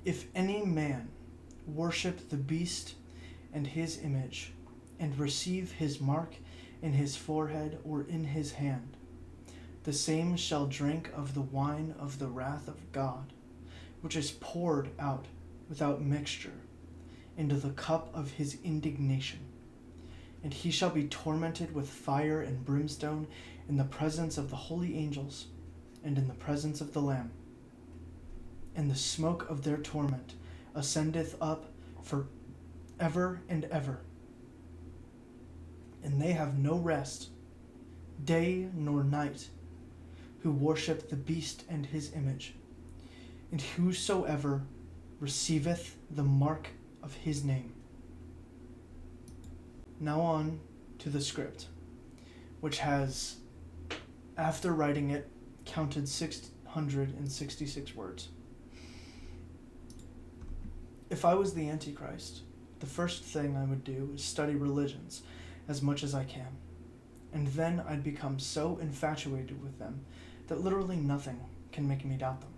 If any man worship the beast and his image, and receive his mark in his forehead or in his hand, the same shall drink of the wine of the wrath of God, which is poured out without mixture into the cup of his indignation. And he shall be tormented with fire and brimstone in the presence of the holy angels and in the presence of the Lamb. And the smoke of their torment ascendeth up for ever and ever. And they have no rest, day nor night, who worship the beast and his image, and whosoever receiveth the mark of his name. Now on to the script, which has, after writing it, counted 666 words. If I was the Antichrist, the first thing I would do is study religions as much as I can, and then I'd become so infatuated with them that literally nothing can make me doubt them.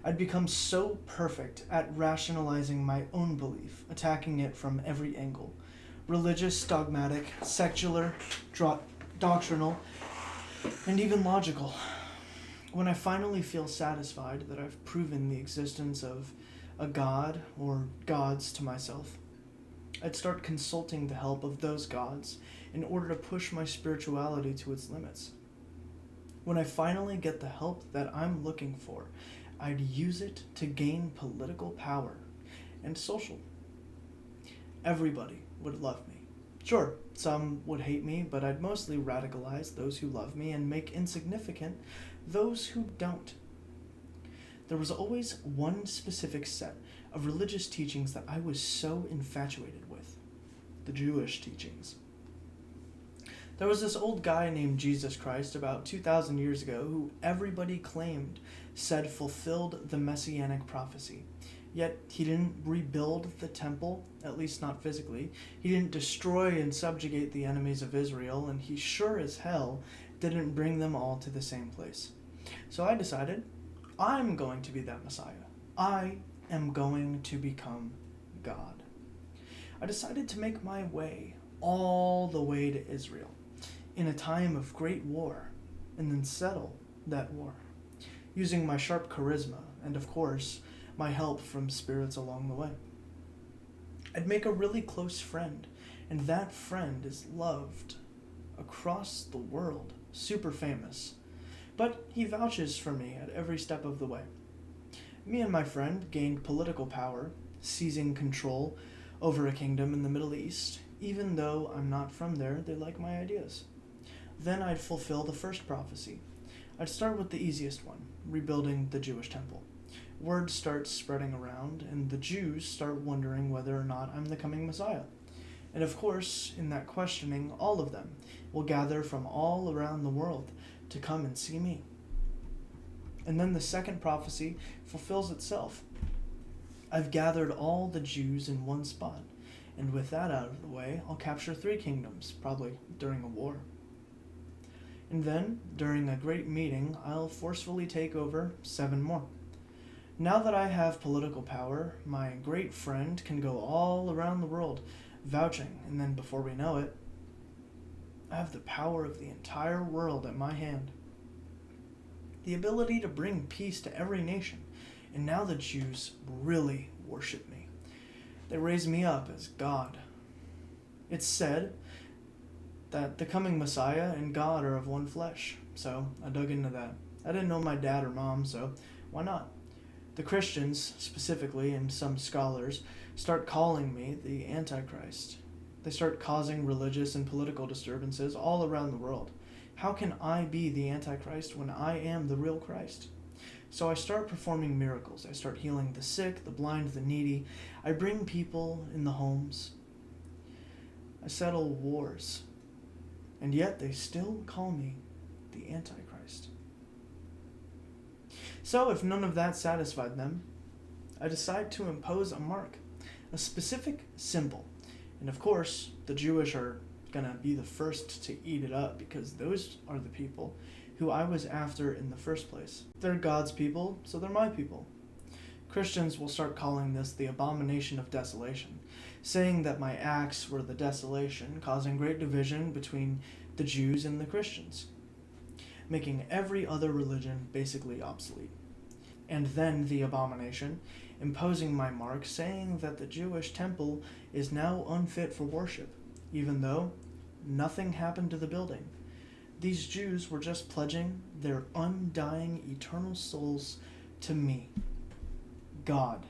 I'd become so perfect at rationalizing my own belief, attacking it from every angle: religious, dogmatic, secular, doctrinal, and even logical. When I finally feel satisfied that I've proven the existence of a god or gods to myself, I'd start consulting the help of those gods in order to push my spirituality to its limits. When I finally get the help that I'm looking for, I'd use it to gain political power and social. Everybody would love me. Sure, some would hate me, but I'd mostly radicalize those who love me and make insignificant those who don't. There was always one specific set of religious teachings that I was so infatuated with: the Jewish teachings. There was this old guy named Jesus Christ about 2,000 years ago who everybody claimed said fulfilled the messianic prophecy. Yet he didn't rebuild the temple, at least not physically. He didn't destroy and subjugate the enemies of Israel, and he sure as hell didn't bring them all to the same place. So I decided, I'm going to be that Messiah. I am going to become God. I decided to make my way all the way to Israel in a time of great war, and then settle that war, using my sharp charisma and, of course, my help from spirits along the way. I'd make a really close friend, and that friend is loved across the world, super famous, but he vouches for me at every step of the way. Me and my friend gained political power, seizing control over a kingdom in the Middle East. Even though I'm not from there, they like my ideas. Then I'd fulfill the first prophecy. I'd start with the easiest one, rebuilding the Jewish temple. Word starts spreading around, and the Jews start wondering whether or not I'm the coming Messiah. And of course, in that questioning, all of them will gather from all around the world to come and see me. And then the second prophecy fulfills itself. I've gathered all the Jews in one spot, and with that out of the way, I'll capture 3 kingdoms, probably during a war. And then, during a great meeting, I'll forcefully take over 7 more. Now that I have political power, my great friend can go all around the world vouching, and then before we know it, I have the power of the entire world at my hand. The ability to bring peace to every nation, and now the Jews really worship me. They raise me up as God. It's said that the coming Messiah and God are of one flesh, so I dug into that. I didn't know my dad or mom, so why not? The Christians, specifically, and some scholars, start calling me the Antichrist. They start causing religious and political disturbances all around the world. How can I be the Antichrist when I am the real Christ? So I start performing miracles. I start healing the sick, the blind, the needy. I bring people in the homes. I settle wars. And yet they still call me the Antichrist. So if none of that satisfied them, I decide to impose a mark, a specific symbol. And of course, the Jewish are going to be the first to eat it up because those are the people who I was after in the first place. They're God's people, so they're my people. Christians will start calling this the abomination of desolation, saying that my acts were the desolation, causing great division between the Jews and the Christians, making every other religion basically obsolete. And then the abomination, imposing my mark, saying that the Jewish temple is now unfit for worship, even though nothing happened to the building. These Jews were just pledging their undying eternal souls to me, God,